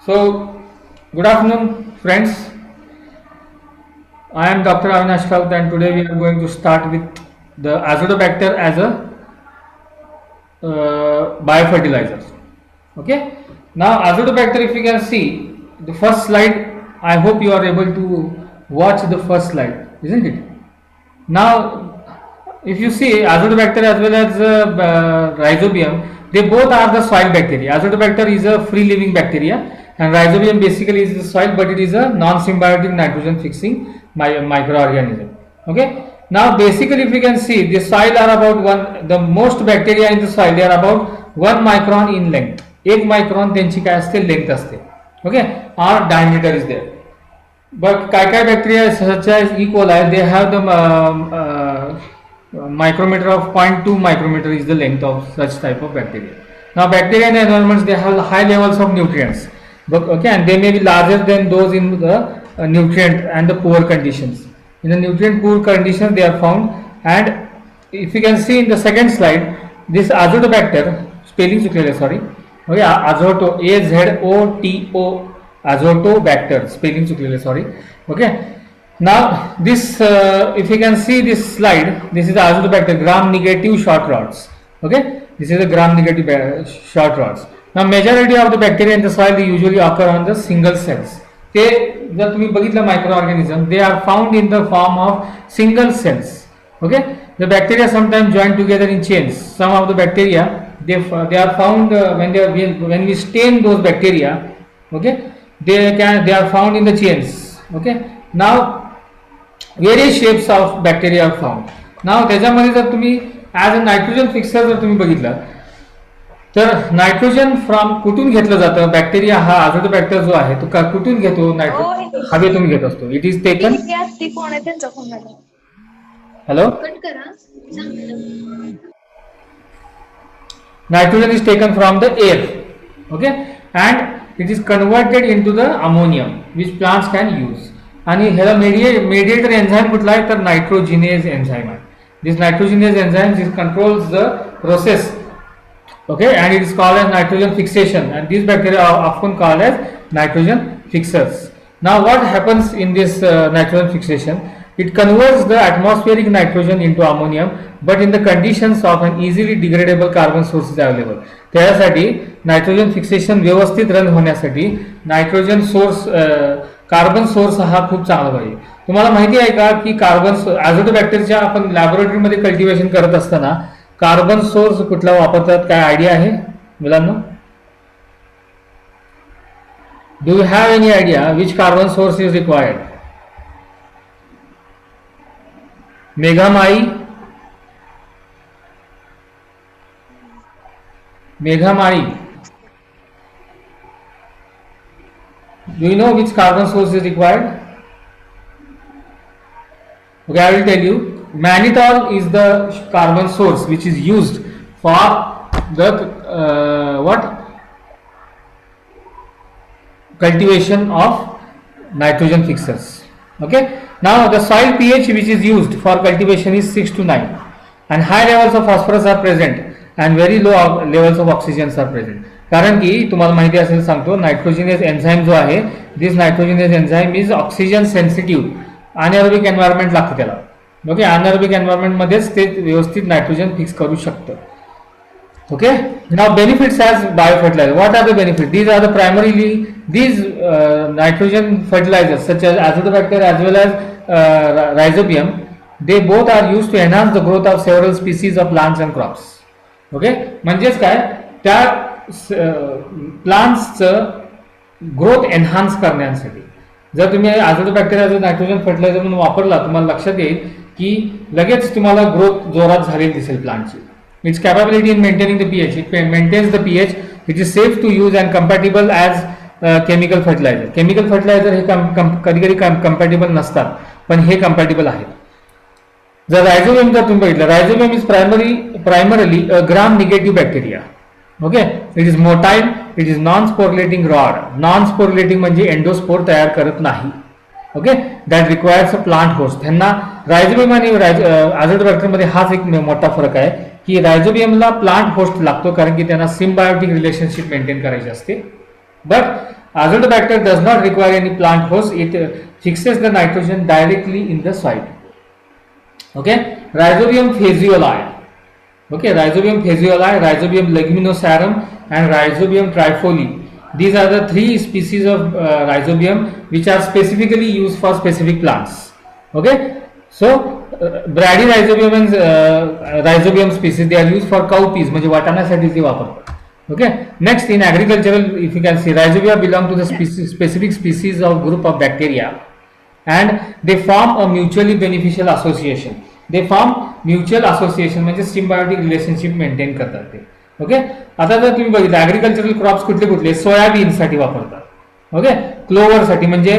So, good afternoon, friends. I am Dr. Avinash Kalt, and today we are going to start with the azotobacter as a biofertilizer. Okay. Now, azotobacter, if you can see the first slide, I hope you are able to watch the first slide, isn't it? Now, if you see azotobacter as well as rhizobium, they both are the soil bacteria. Azotobacter is a free living bacteria, and rhizobium basically is the soil, but it is a non-symbiotic nitrogen fixing microorganism. Okay. Now, basically, if you can see, the soil are about the most bacteria in the soil, they are about 1 micron in length. 1 micron त्यांची काय असते, length असते. Okay, or diameter is there. But kai bacteria such as E. coli, they have the micrometer of 0.2 micrometer is the length of such type of bacteria. Now, bacteria in environments, they have high levels of nutrients, but okay, and they may be larger than those in the nutrient and the poor conditions. In the nutrient poor conditions, they are found, and if you can see in the second slide, this azotobacter spelling sorry, okay, azoto, azoto, azotobacter spelling sorry. Okay, now this if you can see this slide, this is the azotobacter gram negative short rods. Okay, this is a gram negative short rods. Now, majority of the bacteria in the soil, they usually occur on the single cells. ते जर तुम्ही बघितलं मायक्रोऑर्गॅनिझम, they are found in the form of single cells. Okay, the bacteria sometimes join together in chains. Some of the bacteria they are found when we stain those bacteria. Okay, they are found in the chains. Okay, now various shapes of bacteria are found. Now त्याच्यामध्ये जर तुम्ही as a nitrogen fixer जर तुम्ही बघितलं, तर nitrogen from कुठून घेतलं जातं, बॅक्टेरिया हा azotobacter जो आहे तो कुठून घेतो, नायट्रोजन हवेतून घेत असतो. It is taken, hello, nitrogen is taken from the air. Okay, and it is converted into the ammonium which plants can use. आणि ह्याला mediator enzyme कुठला आहे, तर nitrogenase enzyme आहे. This nitrogenase enzyme this controls the process. Okay, and it is called as nitrogen fixation, and these bacteria are often called as nitrogen fixers. Now, what happens in this nitrogen fixation? It converts the atmospheric nitrogen into ammonium, but in the conditions of an easily degradable carbon source is available. त्यासाठी nitrogen fixation व्यवस्थित run होण्यासाठी nitrogen source, carbon source हा खूप चांगला पाहिजे. तुम्हाला माहिती आहे का की कार्बन azotobacterच्या आपण लॅबोरेटरीमध्ये कल्टिवेशन करत असताना कार्बन सोर्स कुठला वापरतात, काय आयडिया आहे मुलांना? Do you have any idea which carbon source is required? मेघामाई, do you know which carbon source is required? Okay, I will tell you. Mannitol is the carbon source which is used for the cultivation of nitrogen fixers. Okay, now the soil pH which is used for cultivation is 6 to 9, and high levels of phosphorus are present and very low levels of oxygen are present. कारण की तुम्हाला माहिती असेल सांगतो, नायट्रोजिनेज enzyme जो आहे, this nitrogenase enzyme is oxygen sensitive. Anaerobic environment लागतं त्याला. ओके, अनएरोबिक एन्व्हायरमेंट मध्येच ते व्यवस्थित नायट्रोजन फिक्स करू शकतं. Okay, now benefits as biofertilizer. What are the benefit? These are the primarily these nitrogen fertilizers such as azotobacter as well as rhizobium, they both are used to enhance the growth of several species of plants and crops. Okay, म्हणजेच काय, त्या प्लांट्सचं growth enhance करण्यासाठी जर तुम्ही azotobacter as a nitrogen fertiliser म्हणून वापरला, तुम्हाला लक्षात येईल की लगेच तुम्हाला ग्रोथ जोरात झालेली दिसेल प्लांटची. Its capability in maintaining the pH, it maintains the pH which is safe to use and compatible as chemical fertiliser. Chemical fertiliser हे कधी कधी कम्पॅटेबल नसतात, पण हे कम्पॅटेबल आहेत. जर रायझोबियम जर तुम्ही बघितलं, rhizobium is primarily gram negative bacteria. Okay, it is motile, it is non sporulating rod. Non sporulating म्हणजे एंडोस्पोर तयार करत नाही. Okay, that requires a plant host. त्यांना रायझोबियम आणि azotobacter मध्ये हाच एक मोठा फरक आहे की रायझोबियमला प्लांट होस्ट लागतो, कारण की त्यांना सिम्बायोटिक रिलेशनशिप मेंटेन करायची असते. But Azotobacter does not require any plant host. It fixes the nitrogen directly in the soil. Okay, Rhizobium phaseoli. Okay, Rhizobium phaseoli, Rhizobium leguminosarum, and Rhizobium trifoli. These are the three species of Rhizobium which are specifically used for specific plants. Okay, so Bradyrhizobium and Rhizobium species, they are used for cowpeas, म्हणजे वाटाण्यासाठी ते वापरतात. Okay, next in agricultural, if you can see, Rhizobia belong to the specific species of group of bacteria, and they form a mutually beneficial association. They form mutual association म्हणजे symbiotic relationship maintain करतात ते. Okay, आता जर तुम्ही बघितलं agricultural crops कुठले कुठले, सोयाबीनसाठी वापरतात. ओके, क्लोवरसाठी म्हणजे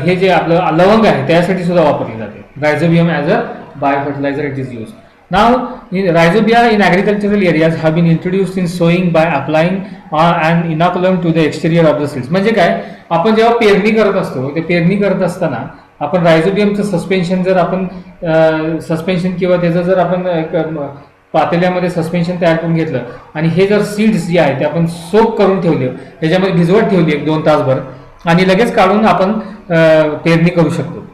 हे जे आपलं लवंग आहे त्यासाठी सुद्धा वापरले जाते. Rhizobium as a bio fertiliser it is use. Now, Rhizobia in agricultural areas have been introduced in sowing by applying an inoculum to the exterior of the seeds. म्हणजे काय, आपण जेव्हा पेरणी करत असतो, ते पेरणी करत असताना आपण रायझोबियमचं सस्पेन्शन जर आपण सस्पेन्शन किंवा त्याचं जर आपण पातेल्यामध्ये सस्पेन्शन तयार करून घेतलं आणि हे जर सीड्स जे आहे ते आपण सोक करून ठेवले, त्याच्यामध्ये भिजवत ठेवली 1-2 तासभर आणि लगेच काढून आपण पेरणी करू शकतो.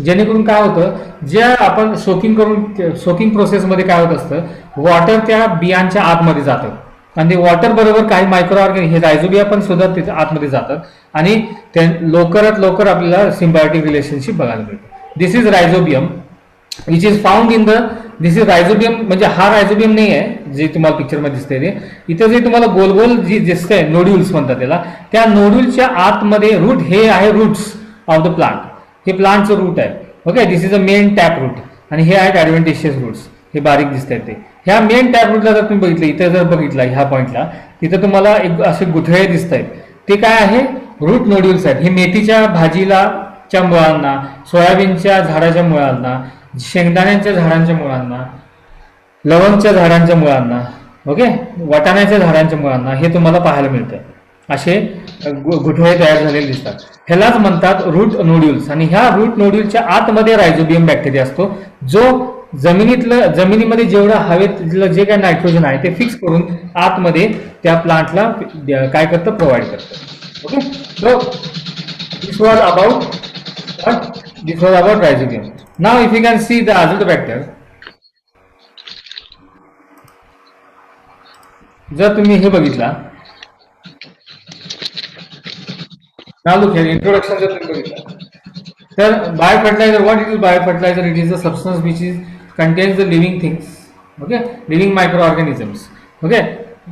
जेणेकरून काय होतं, जे आपण सोकिंग प्रोसेसमध्ये काय होत असतं, वॉटर त्या बियांच्या आतमध्ये जातं आणि ते वॉटर बरोबर काही मायक्रो ऑर्गॅनिक हे रायझोबिया पण सुद्धा त्याच्या आतमध्ये जातात आणि ते लवकरात लवकर आपल्याला सिम्बायोटिक रिलेशनशिप बघायला मिळतं. This is rhizobium which is found in the, this is rhizobium म्हणजे हा रायझोबियम नाही आहे जे तुम्हाला पिक्चरमध्ये दिसतंय ते. इथं जे तुम्हाला गोल गोल जे दिसतंय नोड्युल्स म्हणतात त्याला, त्या नोड्युलच्या आतमध्ये रूट हे आहे, रूट्स ऑफ द प्लांट. हे प्लांटचं रूट आहे. Okay, this is a main tap root आणि हे आहेत ॲडव्हेंटिशियस रूट्स, हे बारीक दिसत आहेत ते. ह्या मेन टॅप रूटला जर तुम्ही बघितलं, इथं जर बघितला ह्या पॉईंटला, तिथं तुम्हाला एक असे गुठळे दिसत आहेत, ते काय आहे, रूट नोड्युल्स आहेत. हे मेथीच्या भाजीच्या मुळांना, सोयाबीनच्या झाडाच्या मुळांना, शेंगदाण्यांच्या झाडांच्या मुळांना, लवंगच्या झाडांच्या मुळांना, ओके, वाटाण्याच्या झाडांच्या मुळांना हे तुम्हाला पाहायला मिळतं. असे गुठळे तयार झालेले दिसतात. ह्यालाच म्हणतात रूट नोड्युल्स. आणि ह्या रूट नोड्युलच्या आतमध्ये रायझोबियम बॅक्टेरिया असतो, जो जमिनीमध्ये जेवढं हवेतलं जे काय नायट्रोजन आहे ते फिक्स करून आतमध्ये त्या प्लांटला काय करतं, प्रोव्हाइड करतं. Okay, so this was about rhizobium. Now if you can see the azotobacter, जर तुम्ही हे बघितला, now look here, introduction जर तुम्ही बघितलं तर biofertiliser, what it is biofertilizer? It is a substance which contains the living things, okay, living microorganisms. Okay,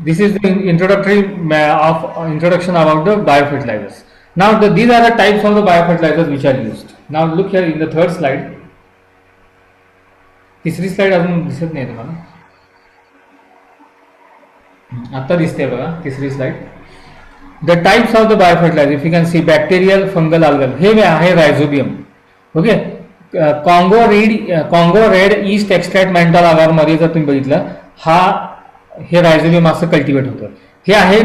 this is the introduction about the biofertilizers. Now these are the types of the biofertilizers which are used. Now look here in the third slide. तिसरी slide अजून दिसत नाही तुम्हाला, आता दिसते बघा तिसरी slide. The types of the biofertilizer, if you can see, bacterial, fungal, algal. हे आहे rhizobium. Okay, Congo red yeast extract mental आगार मध्ये जर तुम्ही बघितलं, हे रायझोबियम असं कल्टिवेट होतं. हे आहे,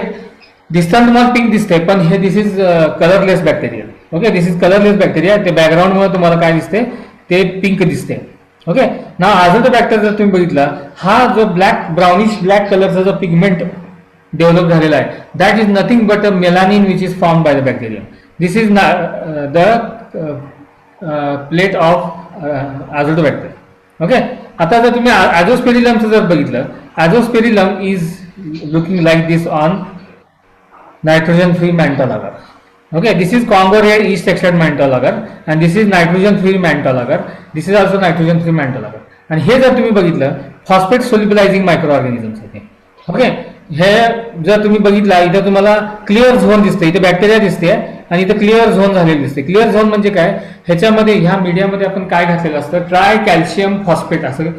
दिसताना तुम्हाला पिंक दिसतंय पण हे this is colourless bacteria. Okay, this is colourless bacteria. ते बॅकग्राऊंडमुळे तुम्हाला काय दिसते, ते पिंक दिसते. ओके, ना अझोटोबॅक्टर जर तुम्ही बघितला, हा जो ब्राउनिश ब्लॅक कलरचा जो पिगमेंट डेव्हलप झालेला आहे, that is nothing but a melanin which is form by the bacterium. This is the plate of azotobacter. Okay, आता जर तुम्ही ॲझोस्पेरिलमचं जर बघितलं, azospirillum is looking like this on nitrogen free mannitol agar. Okay, this is Congo red yeast extract mannitol agar and this is nitrogen free mannitol agar. This is also nitrogen free mannitol agar. आणि हे जर तुम्ही बघितलं, phosphate solubilizing micro organisms आहे. Okay, हे जर तुम्ही बघितला, इथं तुम्हाला क्लिअर झोन दिसते, इथे बॅक्टेरिया दिसते आणि इथं क्लिअर झोन झालेली दिसते. क्लिअर झोन म्हणजे काय, ह्याच्यामध्ये ह्या मीडियामध्ये आपण काय घातलेलं असतं, ट्राय कॅल्शियम फॉस्फेट असं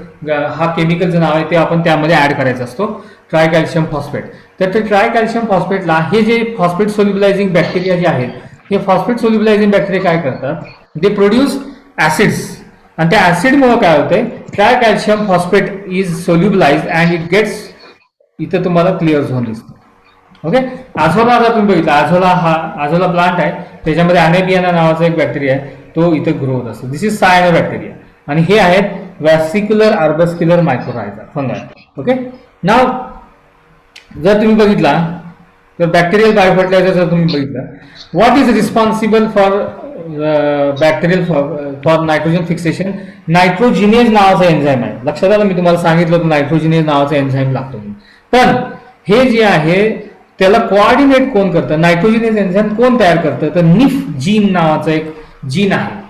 हा केमिकलचं नाव आहे, ते आपण त्यामध्ये ऍड करायचं असतो, ट्राय कॅल्शियम फॉस्फेट. तर ते ट्राय कॅल्शियम फॉस्फेटला हे जे फॉस्फेट सोल्युबलायझिंग बॅक्टेरिया जे आहेत, हे फॉस्फेट सोल्युबलायझिंग बॅक्टेरिया काय करतात, दे प्रोड्यूस ऍसिड्स. आणि त्या ऍसिडमुळे काय होतंय, tri calcium phosphate is solubilized and it gets, इथं तुम्हाला क्लिअर झोन दिसतो. ओके, आझोला जर तुम्ही बघितला, आझोला प्लांट आहे, त्याच्यामध्ये अनेबियाना नावाचा एक बॅक्टेरिया आहे, तो इथे ग्रो होत असतो. दिस इज सायनो बॅक्टेरिया. आणि हे आहेत व्हॅसिक्युलर आर्बस्क्युलर मायक्रोरायझा फंगाय. ओके, नाव जर तुम्ही बघितला तर बॅक्टेरियल बायोफर्टिलायझर जर तुम्ही बघितलं, what is responsible for bacterial for nitrogen fixation? Nitrogenase नावाचा एन्झाईम आहे. लक्षात आलं, मी तुम्हाला सांगितलं होतं नायट्रोजिनेज नावाचा एन्झाईम लागतो. पण हे जे आहे त्याला कोऑर्डिनेट कोण करतं? नायट्रोजिनेज एन्झाईम कोण तयार करतं? तर निफ जीन नावाचं एक जीन आहे,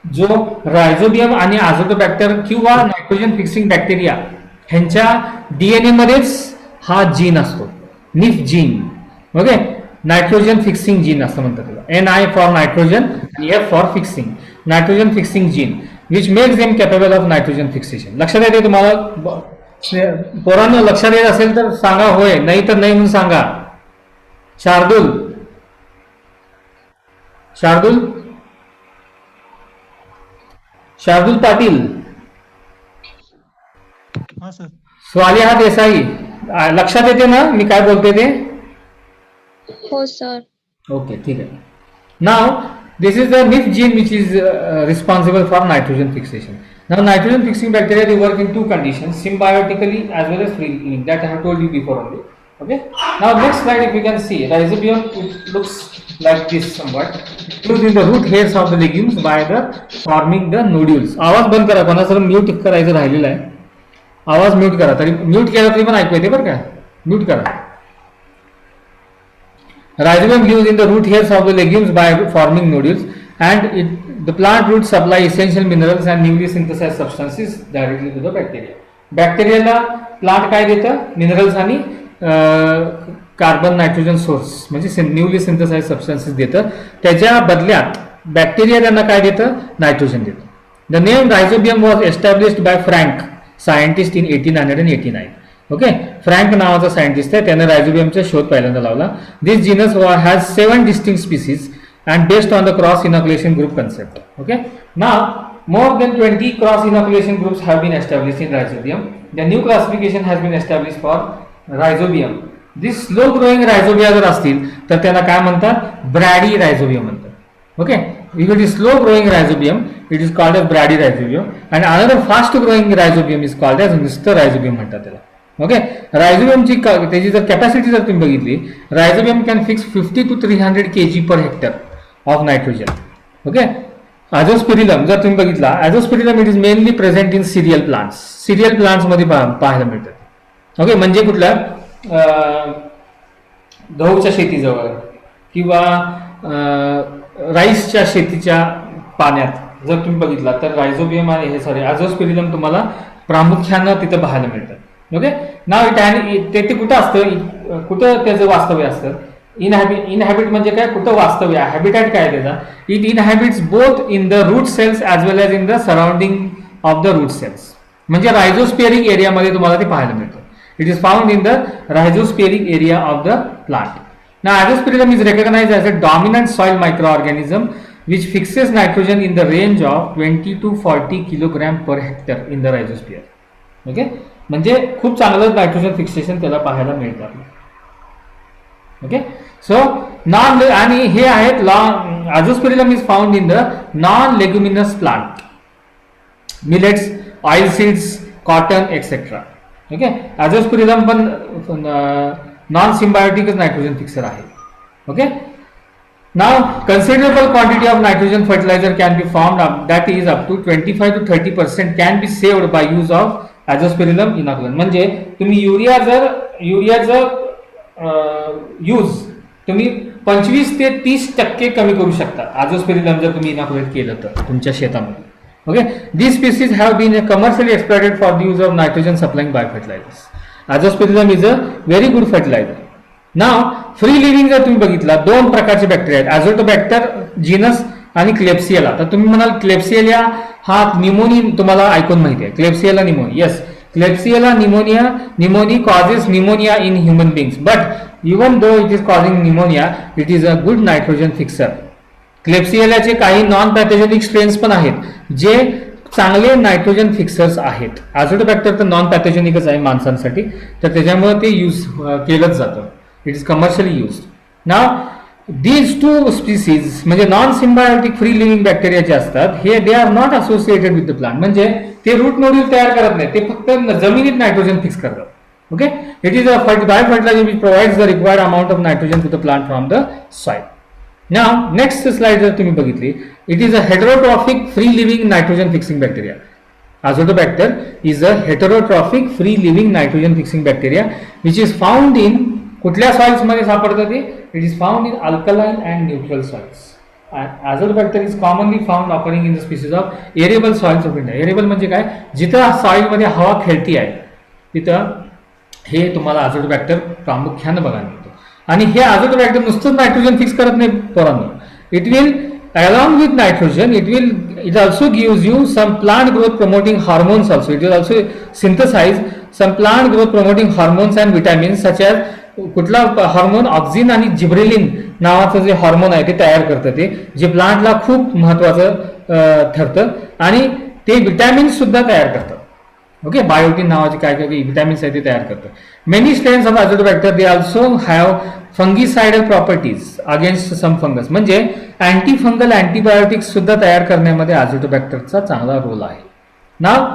जो रायझोबियम आणि अझोटोबॅक्टर किंवा नायट्रोजन फिक्सिंग बॅक्टेरिया ह्यांच्या डीएनए मध्येच हा जीन असतो, nif gene. Okay, nitrogen fixing gene असं म्हणतात त्याला. NI फॉर नायट्रोजन आणि F for fixing, nitrogen fixing gene which makes them capable of nitrogen fixation. लक्षात येते तुम्हाला? पोरांनो लक्षात येत असेल तर सांगा होय, नाही तर नाही म्हणून सांगा. शार्दूल शार्दूल शार्दूल पाटील, हाँ सर. स्वालिहा देसाई, लक्षात येते ना मी काय बोलते ते? हो सर. ओके, ठीक आहे. Now this is the nif gene which is responsible for nitrogen fixation. Now nitrogen fixing bacteria they work in two conditions, symbiotically as well as free living, that I have told you before only. Okay, now next slide if you can see, rhizobium, it looks like this somewhat. It grows in the root hairs of the legumes by the forming the nodules. आवाज बंद करा, कोणा sir mute करायचं राहिलेलं आहे. आवाज mute करा, तरी म्यूट केला तरी पण ऐकू येते बरं का, म्यूट करा. Rhizobium lives in the root hairs of the legumes by forming nodules, and the plant roots supply essential minerals and newly synthesized substances directly to the bacteria. बॅक्टेरियाला प्लांट काय देतं? मिनरल्स आणि कार्बन नायट्रोजन सोर्स म्हणजे newly synthesize substances देतं. त्याच्या बदल्यात bacteria त्यांना काय देतं? नायट्रोजन देतं. The name rhizobium was established by Frank, scientist in 1889. Okay, Frank नावाचा सायंटिस्ट आहे, त्याने रायझोबियमचा शोध पहिल्यांदा लावला. This genus has 7 distinct species and based on the cross inoculation group concept. Okay, now more than 20 cross inoculation groups have been established in rhizobium. The new classification has been established for rhizobium. This slow growing rhizobia जर असतील तर त्यांना काय म्हणतात? Brady rhizobium म्हणतात. Okay, if it is slow growing rhizobium it is called as brady rhizobium, and another fast growing rhizobium is called as mister rhizobium म्हणतात त्याला. Okay, रायझोबियमची त्याची जर कॅपॅसिटी जर तुम्ही बघितली, rhizobium can fix 50 to 300 kg per hectare of nitrogen. Okay, azospirillum जर तुम्ही बघितला, azospirillum it is mainly present in cereal plants. Cereal plants मध्ये पाहायला मिळतात. ओके, म्हणजे कुठल्या गहूच्या शेतीजवळ किंवा राईसच्या शेतीच्या पाण्यात जर तुम्ही बघितला तर रायझोबियम आणि हे सॉरी अझोस्पिरिलम तुम्हाला प्रामुख्यानं तिथं पाहायला मिळतात. ओके, नाव ते कुठं असतं, कुठं त्याचं वास्तव्य असतं? इनहॅबिट म्हणजे काय? कुठं वास्तव्य आहे? हॅबिटॅट काय त्याचा? It inhabits both in the root cells as well as in the surrounding of the root cells. म्हणजे रायझोस्पियरिक एरियामध्ये तुम्हाला ते पाहायला मिळतं. It is found in the rhizospheric area of the plant. ना azospirillum is recognised as a dominant soil microorganism which fixes nitrogen in the range of 20 to 40 kilogram per hectare in the rhizosphere. Okay, म्हणजे खूप चांगलं nitrogen fixation त्याला पाहायला मिळतं. Okay, so non आणि हे आहेत azospirillum is found in the non leguminous plant, millets, oil seeds, cotton etcetera. Okay, azospirillum पण नॉन सिम्बायोटिकच नायट्रोजन फिक्सर आहे. Okay, now considerable quantity of nitrogen fertiliser can be formed, that is up to 25 to 30% can be saved by use of azospirillum inoculum. म्हणजे तुम्ही युरियाचं use तुम्ही 25 ते 30% कमी करू शकता अझोस्पिरिलम जर तुम्ही इनॉक्युलेट केलं तर तुमच्या शेतामध्ये. Okay, this species have been commercially exploited for the use of nitrogen supplying by fertilisers. Azospirillum is a very good fertiliser. Now free living जर तुम्ही बघितला, 2 प्रकारचे बॅक्टेरिया आहेत, अझोटोबॅक्टर जीनस आणि क्लेप्सिएला. तर तुम्ही म्हणाल क्लेप्सिएला हा निमोनी तुम्हाला ऐकून माहिती आहे, klebsiella pneumoniae. Yes, Klebsiella pneumoniae causes pneumonia in human beings, but even though it is causing pneumonia, it is a good nitrogen fixer. क्लेप्सिएलाचे काही नॉन पॅथोजेनिक स्ट्रेन्स पण आहेत जे चांगले नायट्रोजन फिक्सर्स आहेत. अझोटोबॅक्टर तर नॉन पॅथोजेनिकच आहे माणसांसाठी, तर त्याच्यामुळे ते यूज केलंच जातं. It is commercially use. Now these 2 species म्हणजे non symbiotic free living bacteria जे असतात हे they are not associated with the plant. म्हणजे ते रूट नोड्यूल तयार करत नाही, ते फक्त जमिनीत नायट्रोजन फिक्स करतात. Okay, it is a biofertilizer which provides the required amount of nitrogen to the plant from the soil. Now next slide जर तुम्ही बघितली, it is a heterotrophic free living nitrogen fixing bacteria. Azotobacter is a heterotrophic free living nitrogen fixing bacteria which is found in कुठल्या soils मध्ये सापडतं ते? It is found in alkaline and neutral soils. Azotobacter is commonly found occurring in the species of arable soils of India. Arable म्हणजे काय? जिथं soil मध्ये हवा खेळती आहे तिथं हे तुम्हाला अझोटोबॅक्टर प्रामुख्याने बघायला मिळतो. आणि हे अझोटोबॅक्टर नुसतंच नायट्रोजन फिक्स करत नाही पोरांनो. It will along with nitrogen it also gives you some plant growth promoting hormones also. It will also synthesize some plant growth promoting hormones and vitamins such as कुठला हार्मोन ऑक्झिन आणि gibberellin नावाचं जे hormone आहे ते तयार करतं, ते जे प्लांटला खूप महत्वाचं ठरतं आणि ते विटॅमिन्स सुद्धा तयार करतं. ओके, बायोटिन नावाचे काय काय विटॅमिन्स आहे ते तयार करतं. Many strains of azotobacter they also have fungicidal properties against some fungus. म्हणजे अँटी फंगल अँटीबायोटिक्स सुद्धा तयार करण्यामध्ये अझोटोबॅक्टरचा चांगला रोल आहे. नाव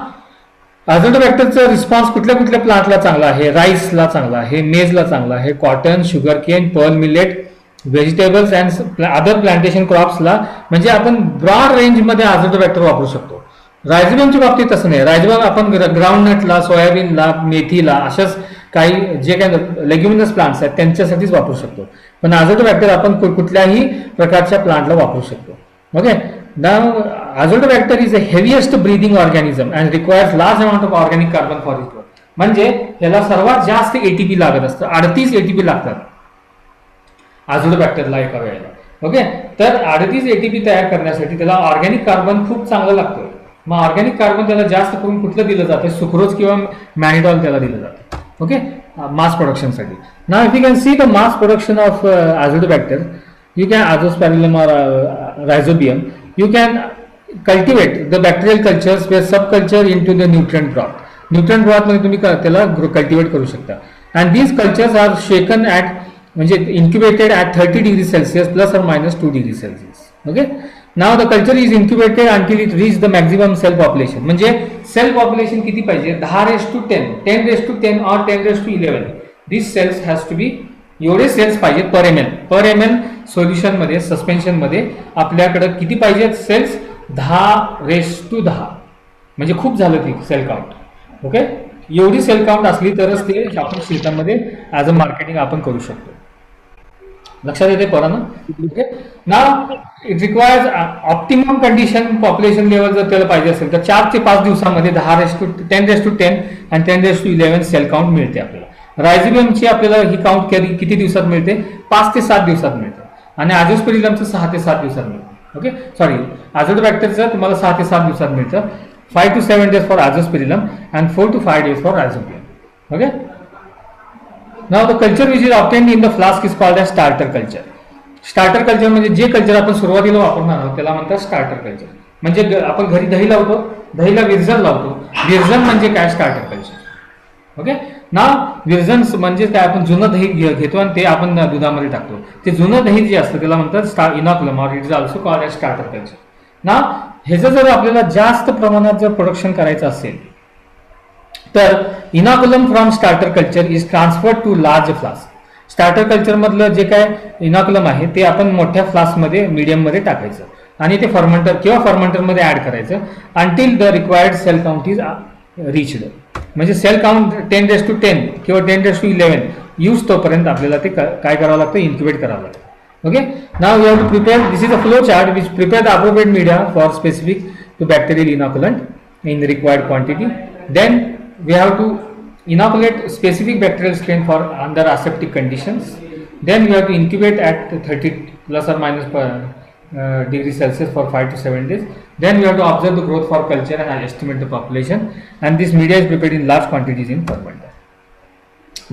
अझोटोबॅक्टरचा रिस्पॉन्स कुठल्या कुठल्या प्लांटला चांगला आहे? राईसला चांगला आहे, मेजला चांगला आहे, cotton, sugar cane, pearl millet, vegetables and other plantation क्रॉप्सला. म्हणजे आपण ब्रॉड रेंजमध्ये अझोटोबॅक्टर वापरू शकतो. रायझोबियमच्या बाबतीत तसं नाही. रायझोबियम आपण ग्राउंडनटला, सोयाबीनला, मेथीला अशाच काही जे काही लेग्युमिनस प्लांट्स आहेत त्यांच्यासाठीच वापरू शकतो. पण अझोटोबॅक्टर आपण कुठल्याही प्रकारच्या प्लांटला वापरू शकतो. Okay, now azotobacter is a heaviest breathing organism and requires large amount of organic carbon for it work. म्हणजे ह्याला सर्वात जास्त एटीपी लागत असतं. 38 एटीपी लागतात अझोटोबॅक्टरला एका वेळेला. ओके, तर 38 एटीपी तयार करण्यासाठी त्याला ऑर्गॅनिक कार्बन खूप चांगलं लागतं. मग ऑर्गॅनिक कार्बन त्याला जास्त करून कुठलं दिलं जातं? सुक्रोज किंवा मॅनिडॉल त्याला दिलं जातं. ओके, मास प्रोडक्शनसाठी. Now if you can see the mass production of azotobacter, you can azospirillum और rhizobium, you can cultivate the bacterial cultures where subculture into the nutrient broth. Nutrient broth मध्ये तुम्ही त्याला cultivate करू शकता. and these cultures are shaken at म्हणजे incubated at 30 degrees Celsius plus or minus 2 degrees Celsius. okay, now the culture is incubated until it reach the maximum cell population. म्हणजे sale population किती पाहिजे? 10:10, 10:10 or 10:11. these cells has to be एवढे cells पाहिजेत पर M L solution मध्ये, suspension मध्ये आपल्याकडे किती पाहिजेत सेल्स? 10:10. म्हणजे खूप झालं ती सेल काउंट. ओके, एवढी सेल काउंट असली तरच ते आपण शेतामध्ये ऍज अ मार्केटिंग आपण करू शकतो. लक्षात येते पोरांनो? Okay, now it requires optimum condition population level जर त्याला पाहिजे असेल तर 4 ते 5 दिवसामध्ये 10:10 आणि 10:11 सेल काउंट मिळते आपल्याला. रायझोबियमची आपल्याला ही काउंट किती दिवसात मिळते? 5 ते 7 दिवसात मिळते. आणि अझोस्पेरिलमचं 6 ते 7 दिवसात मिळतं. ओके, सॉरी, अझोटोबॅक्टरचं तुम्हाला 6 ते 7 दिवसात मिळतं. 5 to 7 days for azospirillum and 4 to 5 days for rhizobium. Okay, now the culture which is obtained in the flask is called as starter culture. Starter culture म्हणजे जे कल्चर आपण सुरुवातीला वापरणार आहोत त्याला म्हणतात स्टार्टर कल्चर. म्हणजे आपण घरी दही लावतो, दहीला विरजन लावतो. विरजन म्हणजे काय? Starter culture. ओके, ना विरजन म्हणजे काय? आपण जुनं दही घेतो आणि ते आपण दुधामध्ये टाकतो. ते जुनं दही जे असतं त्याला म्हणतात इनॉक्युलम और it is also called as starter culture. ना ह्याचं जर आपल्याला जास्त प्रमाणात जर प्रोडक्शन करायचं असेल तर inoculum from starter culture is transferred to large flask. Starter culture मधलं जे काय इनॉक्युलम आहे ते आपण मोठ्या फ्लास्कमध्ये, मीडियममध्ये टाकायचं आणि ते फर्मंटर किंवा फर्मंटरमध्ये ऍड करायचं until the required cell count is reached. म्हणजे सेल काउंट 10:10 किंवा 10:11 यूज तोपर्यंत आपल्याला ते काय करावं लागतं? इन्क्युबेट करावं लागतं. Okay, now you have to prepare, this is a flow chart which prepare the appropriate media for specific to bacterial inoculant in the required quantity. Then we have to inoculate specific bacterial strain for under aseptic conditions. Then we have to incubate at 30 plus or minus degrees Celsius for 5 to 7 days. Then we have to observe the growth for culture and estimate the population. And this media is prepared in large quantities in fermenter.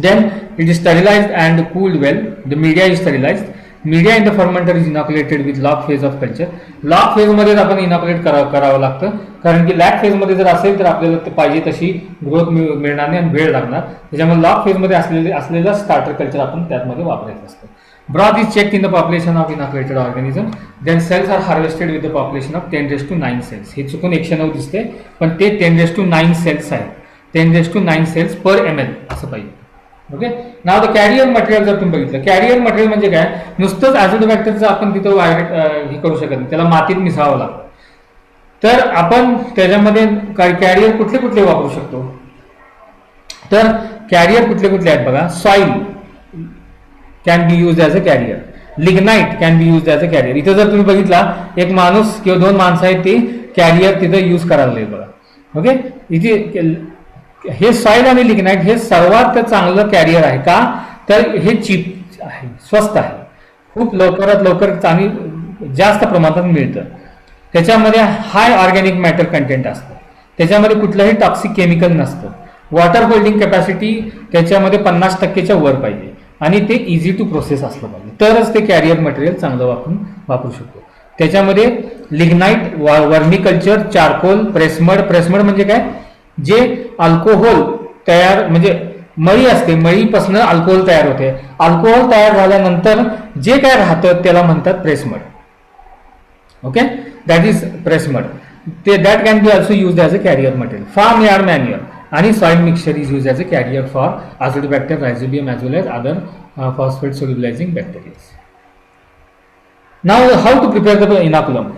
Then it is sterilized and cooled well. The media is sterilized. Media in the fermenter is inoculated with log phase of culture. Log phase मध्ये आपण inoculate करावं लागतं कारण की lag phase मध्ये जर असेल तर आपल्याला पाहिजे तशी ग्रोथ मिळणार नाही आणि वेळ लागणार. त्याच्यामुळे लॉग फेज मध्ये असलेलं स्टार्टर कल्चर आपण त्यामध्ये वापरायचं असतं. Broth is checked in the population of inoculated organism. Then cells are harvested with the population of 10⁻⁹ cells. हे चुकून 109 दिसते पण ते 10⁻⁹ सेल्स आहेत. 10⁹ cells per ml असं पाहिजे. Okay. Now the carrier material जर तुम्ही बघितलं, कॅरियर मटेरियल म्हणजे काय, नुसतंच ॲझोडोबॅक्टरचं आपण तिथं हे करू शकत नाही, त्याला मातीत मिसळावं लागतं. तर आपण त्याच्यामध्ये कॅरियर कुठले कुठले वापरू शकतो, तर कॅरियर कुठले कुठले आहेत बघा. Soil can be use as a carrier, lignite can be use as a carrier. इथं जर तुम्ही बघितला एक माणूस किंवा 2 माणसं आहेत ती कॅरियर तिथं यूज करायला लागले बघा. ओके. इथे हे सॉइल आणि लिग्नाइट हे सर्वात चांगलं कॅरियर आहे का, तर हे चीप आहे, स्वस्त आहे, खूप लवकरात लवकर चांगली जास्त प्रमाणात मिळतं. त्याच्यामध्ये हाय ऑर्गॅनिक मॅटर कंटेंट असतं, त्याच्यामध्ये कुठलंही टॉक्सिक केमिकल नसतं. वॉटर होल्डिंग कॅपॅसिटी त्याच्यामध्ये 50%च्या वर पाहिजे आणि ते इझी टू प्रोसेस असलं पाहिजे, तरच ते कॅरियर मटेरियल चांगलं वापरू शकतो. त्याच्यामध्ये लिग्नाइट, वर्मिकल्चर, चारकोल, प्रेसमड. प्रेसमड म्हणजे काय, जे अल्कोहोल तयार म्हणजे मळी असते, मळीपासून अल्कोहोल तयार होते. अल्कोहोल तयार झाल्यानंतर जे काय राहतं त्याला म्हणतात pressmud. Okay, that is pressmud. That can be also use as a carrier material. Farm yard manure आणि soil mixture is use as a carrier for azotobacter, rhizobium as well as other phosphate solubilizing bacteria. Now how to prepare the inoculum?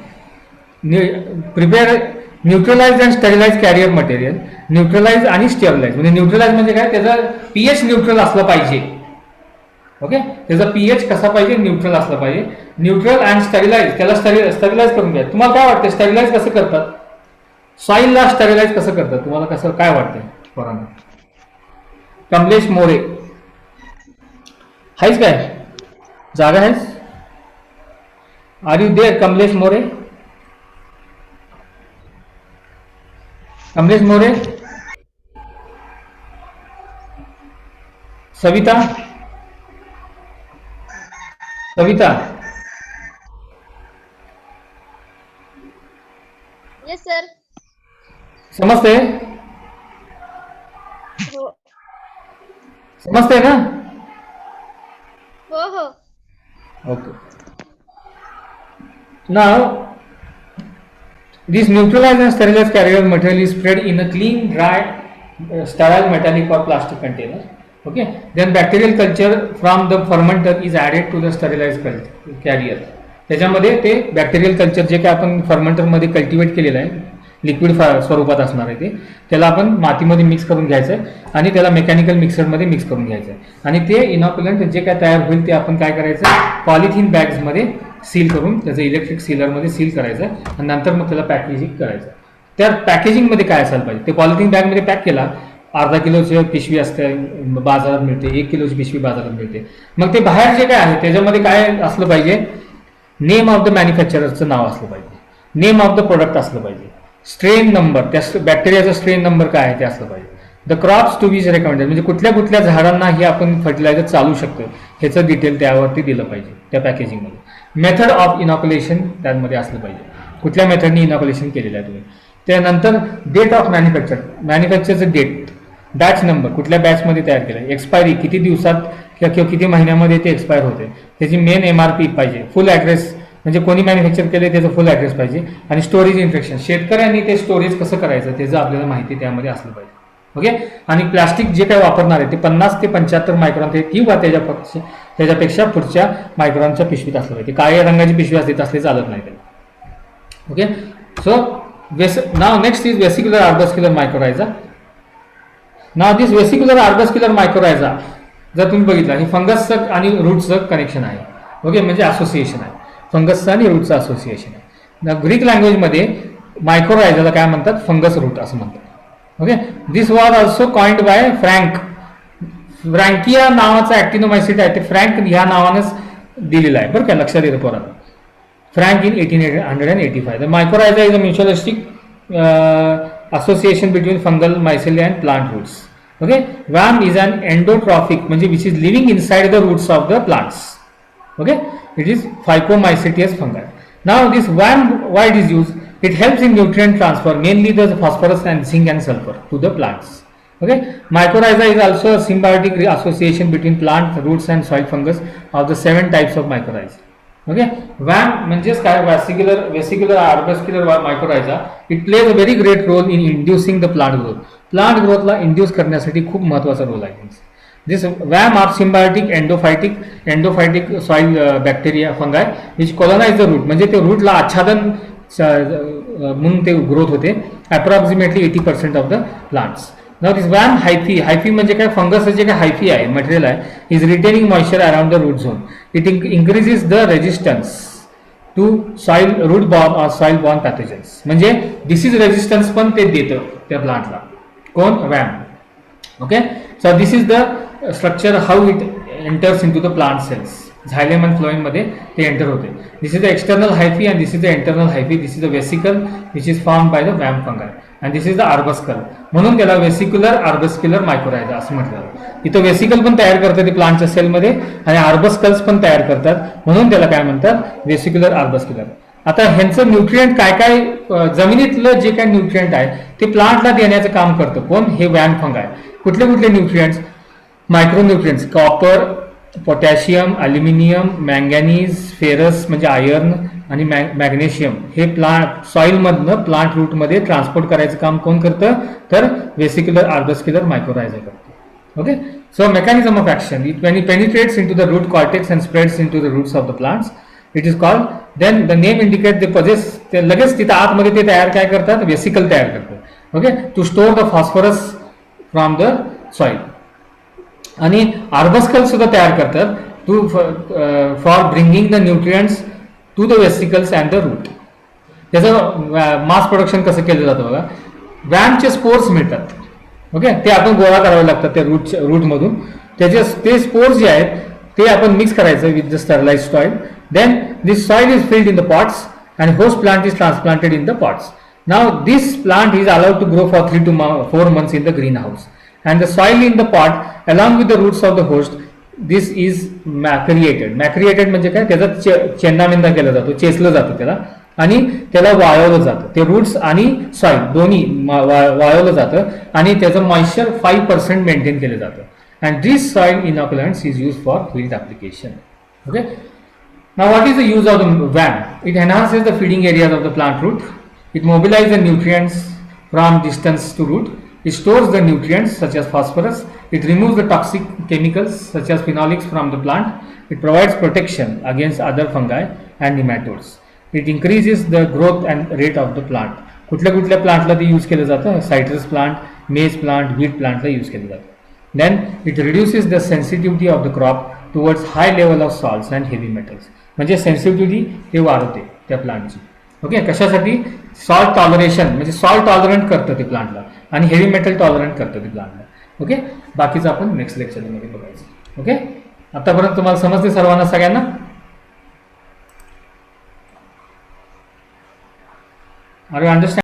Prepare neutralise and sterilise carrier material. Neutralise आणि sterilise म्हणजे neutralise म्हणजे काय, त्याचा pH neutral असलं पाहिजे. Okay, त्याचा pH कसा पाहिजे, न्यूट्रल असला पाहिजे. न्यूट्रल अँड स्टरिलाइज, त्याला स्टरिलाइज करून घ्या. तुम्हाला काय वाटतं स्टरिलाइज कसं करतात, सॉइलला स्टरिलाइज कसं करतात, तुम्हाला कसं काय वाटतंय पोरांना? कमलेश मोरे आहेस काय, जागा आहेस? Are you there Kamlesh More? Kamlesh More, Savita, Savita, yes sir. समजते? हो समजते ना? हो हो. Okay. Now this neutralized and sterilized carrier material is spread in a clean, dry, sterile metallic or plastic container. Okay, then bacterial culture from the fermenter is added to the sterilized carrier. त्याच्यामध्ये ते bacterial culture जे काय आपण फर्मेंटरमध्ये cultivate केलेलं आहे, liquid स्वरूपात असणार आहे, ते त्याला आपण मातीमध्ये मिक्स करून घ्यायचं आहे आणि त्याला मेकॅनिकल मिक्सरमध्ये मिक्स करून घ्यायचं आहे आणि ते इनॉक्युलंट जे काय तयार होईल ते आपण काय करायचं, पॉलिथिन बॅग्समध्ये सील करून त्याचं इलेक्ट्रिक सीलरमध्ये सील करायचं आणि नंतर मग त्याला पॅकेजिंग करायचं. त्या पॅकेजिंगमध्ये काय असायला पाहिजे, ते पॉलिथिन बॅगमध्ये पॅक केला, अर्धा किलोची पिशवी असते बाजारात मिळते, 1 किलोची पिशवी बाजारात मिळते. मग ते बाहेर जे काय आहे त्याच्यामध्ये काय असलं पाहिजे, नेम ऑफ द मॅन्युफॅक्चररचं नाव असलं पाहिजे, नेम ऑफ द प्रोडक्ट असलं पाहिजे, स्ट्रेन नंबर, त्या बॅक्टेरियाचा स्ट्रेन नंबर काय आहे ते असलं पाहिजे, द क्रॉप्स टू बीज रेकमेंडेड म्हणजे कुठल्या कुठल्या झाडांना हे आपण फर्टिलायझर चालू शकतो ह्याचं डिटेल त्यावरती दिलं पाहिजे त्या पॅकेजिंगमध्ये. मेथड ऑफ इनॉक्युलेशन त्यामध्ये असलं पाहिजे, कुठल्या मेथडने इनॉक्युलेशन केलेलं आहे तुम्ही. त्यानंतर डेट ऑफ मॅन्युफॅक्चरचं डेट, बॅच नंबर, कुठल्या बॅचमध्ये तयार केलं, एक्सपायरी किती दिवसात किंवा किती महिन्यामध्ये ते एक्सपायर होते, त्याची मेन MRP पाहिजे, फुल ॲड्रेस म्हणजे कोणी मॅन्युफॅक्चर केले त्याचं फुल ॲड्रेस पाहिजे आणि स्टोरेज इन्स्ट्रक्शन, शेतकऱ्यांनी ते स्टोरेज कसं करायचं त्याचं आपल्याला माहिती त्यामध्ये असलं पाहिजे. ओके, आणि प्लास्टिक जे काय वापरणार आहे ते 50 ते 75 मायक्रॉन किंवा त्याच्यापेक्षा पुढच्या मायक्रॉनच्या पिशवीत असलं पाहिजे. काळ्या रंगाची पिशवी असते तसले चालत नाही त्याला. Okay, so now next is vesicular arbuscular mycorrhiza. Now this vesicular arbuscular mycorrhiza जर तुम्ही बघितला, हे फंगसचं आणि रूटचं कनेक्शन आहे. ओके, म्हणजे असोसिएशन आहे, फंगसचं आणि रूटचं असोसिएशन आहे. ग्रीक लँग्वेजमध्ये मायक्रोरायझाला काय म्हणतात, फंगस रूट असं म्हणतात. Okay, this was also coined by Frank. Frankia नावाचा ॲक्टिनोमायसिट आहे, ते फ्रँक ह्या नावानंच दिलेलं आहे बरं का, लक्षात येतं पोरांना. Frank in 1885. The mycorrhiza is a mutualistic association between fungal, mycelia and plant roots. Okay, worm is an endotropic म्हणजे which is living inside the roots of the plants. Okay, it is Phycomycetious fungi. Now this worm, why it is used, it helps in nutrient transfer, mainly the phosphorus and zinc and sulfur to the plants. Okay, mycorrhiza is also a symbiotic association between plant roots and soil fungus of the 7 types of mycorrhiza. Okay. VAM म्हणजेच काय, vesicular arbuscular mycorrhiza. It plays a very great role in inducing the plant growth. Plant ग्रोथला induce करण्यासाठी खूप महत्त्वाचा role आहे. This VAM are symbiotic endophytic soil bacteria fungi which colonise the root. म्हणजे ते रूटला आच्छादन म्हणून ते ग्रोथ होते. Approximately 80% of the plants. Now this VAM hyphae म्हणजे काय, फंगस जे काय हायफी आहे मटेरियल आहे, is retaining moisture around the root zone. It increases the resistance to soil root borne or soil borne pathogens. म्हणजे disease resistance पण ते देतं त्या प्लांटला. कोण, VAM. Okay. So this is the structure how it enters in to the plant cells. Xylem and phloem मध्ये ते enter होते. This is the external hyphae and this is the internal hyphae. This is the vesicle which is form by the VAM फंगाय and this is the arbuscule. म्हणून त्याला वेसिक्युलर arbuscular mycorrhiza असं म्हटलं जातं. इथं vesicle पण तयार करतात ते प्लांटच्या सेलमध्ये आणि आर्बस्कल्स पण तयार करतात, म्हणून त्याला काय म्हणतात, वेसिक्युलर आर्बस्क्युलर. आता ह्यांचं न्यूट्रिएंट काय काय, जमिनीतलं जे काय न्यूट्रिएंट आहे ते प्लांटला देण्याचं काम करतं कोण, हे वॅम फंगाय. कुठले कुठले nutrients, micronutrients, copper, potassium, aluminium, manganese, ferrous म्हणजे आयर्न आणि मॅग्नेशियम हे प्लांट सॉइलमधनं प्लांट रूटमध्ये ट्रान्सपोर्ट करायचं काम कोण करतं, तर वेसिक्युलर आर्बस्क्युलर मायक्रोरायझा करतो. Okay. So mechanism of action, it when it penetrates into the root cortex and spreads into the roots of the plants, it is called, then the name indicate the pages. ते लगेच तिथं आतमध्ये ते तयार काय करतात, vesicle तयार करतात. Okay. To store the phosphorus from the soil. आणि आर्बस्कल सुद्धा तयार करतात to for bringing the nutrients to the vesicles and the root. त्याचं मास प्रोडक्शन कसं केलं जातं बघा. वॅमचे स्पोर्स मिळतात. ओके. ते आपण गोळा करावे लागतात त्या रूटमधून. त्याचे ते स्पोर्स जे आहेत ते आपण मिक्स करायचं with the sterilise soil. Then this soil is filled in the pots and host plant is transplanted in the pots. Now this plant is allowed to grow for 3 to 4 months in the greenhouse. And the soil in the pot along with the roots of the host, this is macerated. Macerated म्हणजे काय, त्याचा चेन्नामेंदा केला जातो, चेसलं जातं त्याला आणि त्याला वाळवलं जातं. ते रूट्स आणि सॉइल दोन्ही वाळवलं जातं आणि त्याचं मॉइश्चर 5% मेंटेन केलं जातं. And this soil inoculants is use for field application. Okay. Now what is the use of the VAM? It enhances the feeding areas of the plant root. It mobilise the nutrients from distance to root. It stores the nutrients such as phosphorus. It removes the toxic chemicals such as phenolics from the plant. It provides protection against other fungi and nematodes. It increases the growth and rate of the plant. कुठल्या कुठल्या प्लांटला ते use केलं जातं, citrus plant, maize plant, wheat प्लांटला use केलं जातं. Then it reduces the sensitivity of the crop towards high level of salts and heavy metals. म्हणजे sensitivity हे वाढवते त्या प्लांटची. ओके. कशासाठी, सॉल्ट टॉलरेशन म्हणजे सॉल्ट टॉलरंट करतं ते प्लांटला आणि हेवी मेटल टॉलरंट करतं ते प्लांटला. ओके. बाकीचं आपण नेक्स्ट लेक्चरमध्ये बघायचं. ओके. आतापर्यंत तुम्हाला समजते सर्वांना, सगळ्यांना? Are you understand?